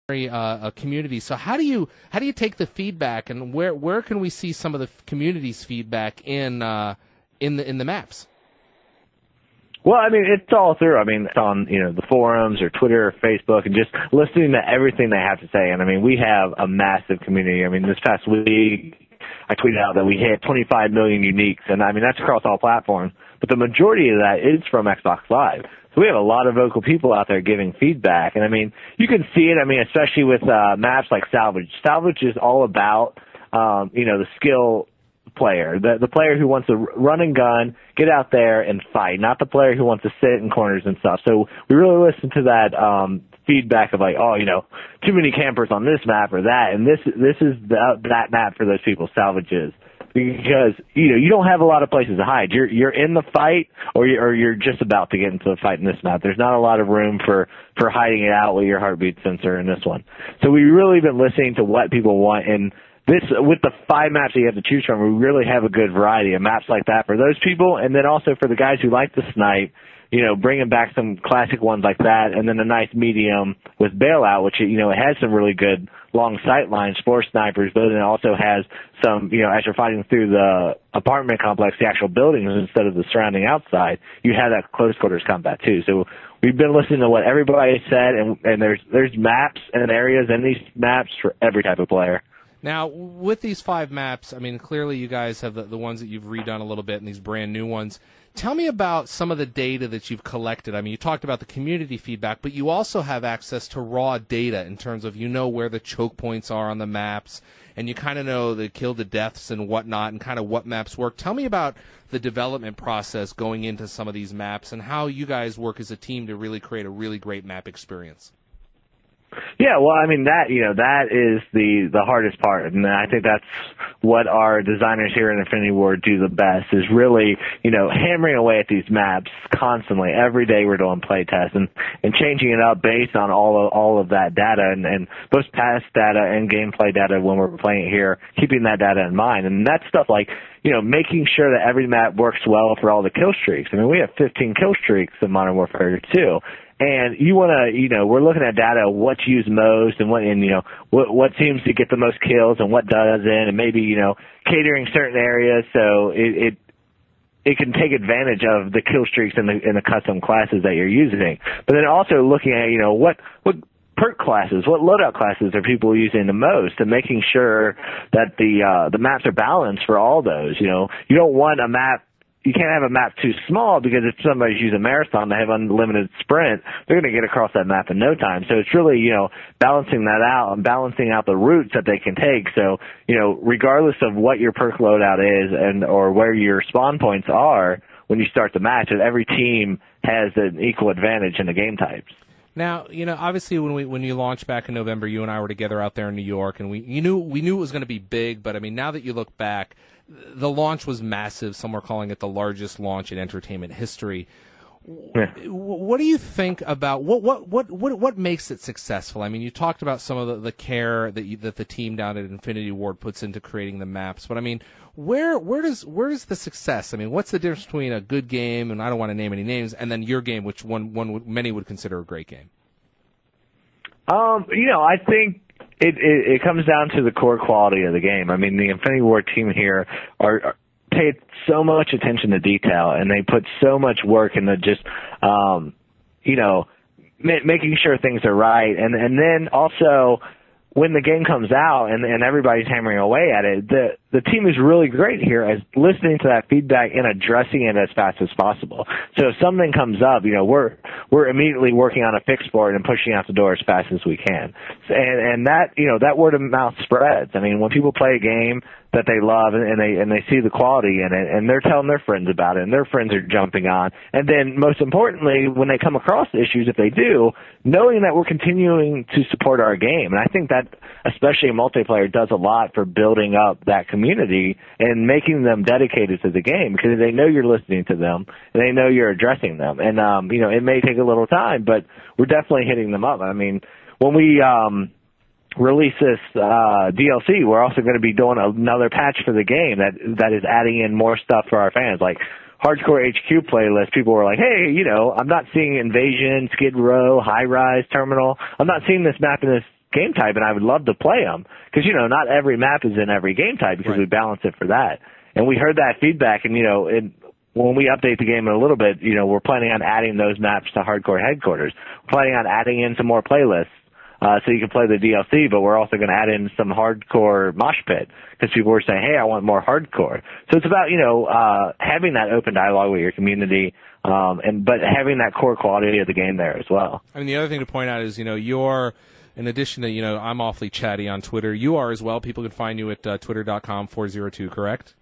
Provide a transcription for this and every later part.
community. So how do you take the feedback, and where can we see some of the community's feedback in the maps? Well, I mean, it's all through. I mean, it's on, the forums or Twitter or Facebook, and just listening to everything they have to say. And I mean, we have a massive community. I mean, this past week, I tweeted out that we hit 25 million uniques, and I mean, that's across all platforms. But the majority of that is from Xbox Live. So we have a lot of vocal people out there giving feedback. And I mean, you can see it, I mean, especially with maps like Salvage. Salvage is all about, the skill player, the player who wants to run and gun, get out there and fight, not the player who wants to sit in corners and stuff. So we really listen to that feedback of like, too many campers on this map or that, and this is that map for those people. Salvage is. Because you don't have a lot of places to hide. You're in the fight, or you're just about to get into the fight in this map. There's not a lot of room for hiding it out with your heartbeat sensor in this one. So we've really been listening to what people want, and this, with the 5 maps that you have to choose from, we really have a good variety of maps like that for those people, and then also for the guys who like to snipe, bringing back some classic ones like that, and then a nice medium with Bailout, which, it has some really good long sight lines for snipers, but it also has some, as you're fighting through the apartment complex, the actual buildings instead of the surrounding outside, you have that close quarters combat too. So we've been listening to what everybody said, and there's maps and areas in these maps for every type of player. Now, with these 5 maps, I mean, clearly you guys have the ones that you've redone a little bit and these brand new ones. Tell me about some of the data that you've collected. I mean, you talked about the community feedback, but you also have access to raw data in terms of where the choke points are on the maps, and you kind of know the kill to deaths and whatnot and kind of what maps work. Tell me about the development process going into some of these maps and how you guys work as a team to really create a really great map experience. Yeah, well, I mean, that is the hardest part, and I think that's what our designers here in Infinity Ward do the best, is really, hammering away at these maps constantly. Every day we're doing play tests and changing it up based on all of that data and both past data and gameplay data when we're playing it here, keeping that data in mind. And that's stuff like, making sure that every map works well for all the kill streaks. I mean, we have 15 kill streaks in Modern Warfare 2. And you want to, we're looking at data, what's used most and what what seems to get the most kills and what doesn't, and maybe, catering certain areas so it can take advantage of the kill streaks in the custom classes that you're using. But then also looking at, what perk classes, what loadout classes are people using the most, and making sure that the maps are balanced for all those. You don't want a map. You can't have a map too small, because if somebody's using Marathon, they have unlimited sprint, they're going to get across that map in no time. So it's really, balancing that out and balancing out the routes that they can take. So, regardless of what your perk loadout is or where your spawn points are when you start the match, every team has an equal advantage in the game types. Now, obviously when you launched back in November, you and I were together out there in New York, and we knew it was going to be big, but I mean, now that you look back, the launch was massive. Some were calling it the largest launch in entertainment history. Yeah. What do you think about what makes it successful? I mean, you talked about some of the care that the team down at Infinity Ward puts into creating the maps, but I mean, where is the success? I mean, what's the difference between a good game, and I don't want to name any names, and then your game, which many would consider a great game? I think it comes down to the core quality of the game. I mean, the Infinity Ward team here pay so much attention to detail, and they put so much work into just, making sure things are right. And then also, when the game comes out and everybody's hammering away at it, the team is really great here as listening to that feedback and addressing it as fast as possible. So if something comes up, we're immediately working on a fix for it and pushing out the door as fast as we can. And that, that word of mouth spreads. I mean, when people play a game that they love and they see the quality in it, and they're telling their friends about it, and their friends are jumping on. And then most importantly, when they come across issues, if they do, knowing that we're continuing to support our game. And I think that, especially in multiplayer, does a lot for building up that community and making them dedicated to the game, because they know you're listening to them and they know you're addressing them. And, it may take a little time, but we're definitely hitting them up. I mean, when we, release this DLC, we're also going to be doing another patch for the game that is adding in more stuff for our fans, like Hardcore HQ playlist. People were like, hey, I'm not seeing Invasion, Skid Row, High Rise, Terminal. I'm not seeing this map in this game type, and I would love to play them because, you know, not every map is in every game type because right. we balance it for that. And we heard that feedback, and, you know, when we update the game in a little bit, you know, we're planning on adding those maps to Hardcore Headquarters. We're planning on adding in some more playlists so you can play the DLC, but we're also going to add in some hardcore mosh pit because people were saying, hey, I want more hardcore. So it's about, you know, having that open dialogue with your community, but having that core quality of the game there as well. I mean, the other thing to point out is, you know, you're, in addition to, you know, I'm awfully chatty on Twitter, you are as well. People can find you at twitter.com/402, correct?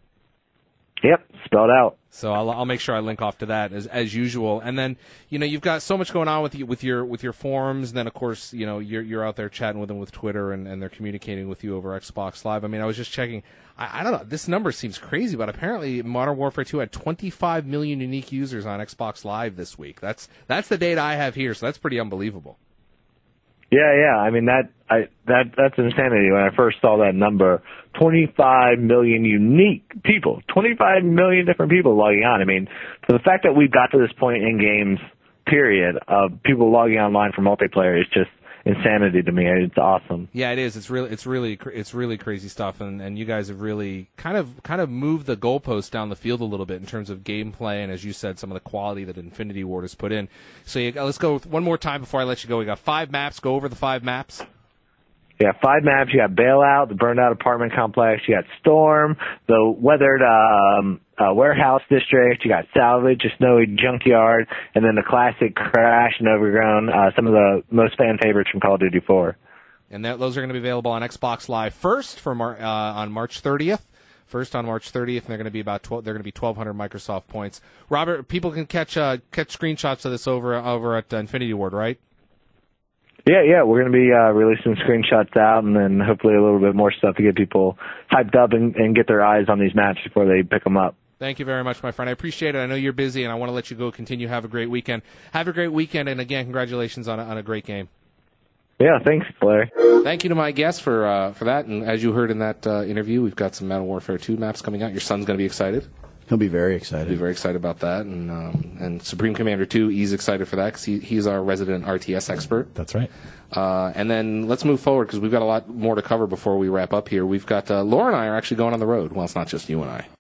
Yep, spelled out. So I'll make sure I link off to that as usual. And then, you know, you've got so much going on with your forums. And then, of course, you know, you're out there chatting with them with Twitter, and they're communicating with you over Xbox Live. I mean, I was just checking. I don't know. This number seems crazy, but apparently Modern Warfare 2 had 25 million unique users on Xbox Live this week. That's the data I have here, so that's pretty unbelievable. Yeah. I mean, that's insanity. When I first saw that number, 25 million unique people, 25 million different people logging on. I mean, so the fact that we've got to this point in games, period, of people logging online for multiplayer is just insanity to me. It's awesome. Yeah, it is. It's really crazy stuff, and you guys have really kind of moved the goalposts down the field a little bit in terms of gameplay, and as you said, some of the quality that Infinity Ward has put in. So let's go one more time before I let you go. We got 5 maps. Go over the 5 maps. Yeah, 5 maps. You got Bailout, the burned out apartment complex. You got Storm, the weathered warehouse district. You got Salvage, a snowy junkyard, and then the classic Crash and Overgrown. Some of the most fan favorites from Call of Duty 4. And those are going to be available on Xbox Live first on March 30th. First on March 30th, and they're going to be they're going to be 1,200 Microsoft points. Robert, people can catch screenshots of this over at Infinity Ward, right? Yeah, we're going to be releasing screenshots out, and then hopefully a little bit more stuff to get people hyped up and get their eyes on these maps before they pick them up. Thank you very much, my friend. I appreciate it. I know you're busy, and I want to let you go continue. Have a great weekend. Have a great weekend, and again, congratulations on a great game. Yeah, thanks, Larry. Thank you to my guests for that, and as you heard in that interview, we've got some Modern Warfare 2 maps coming out. Your son's going to be excited. He'll be very excited. He'll be very excited about that. And Supreme Commander 2, he's excited for that because he's our resident RTS expert. That's right. And then let's move forward because we've got a lot more to cover before we wrap up here. We've got Laura and I are actually going on the road. Well, it's not just you and I.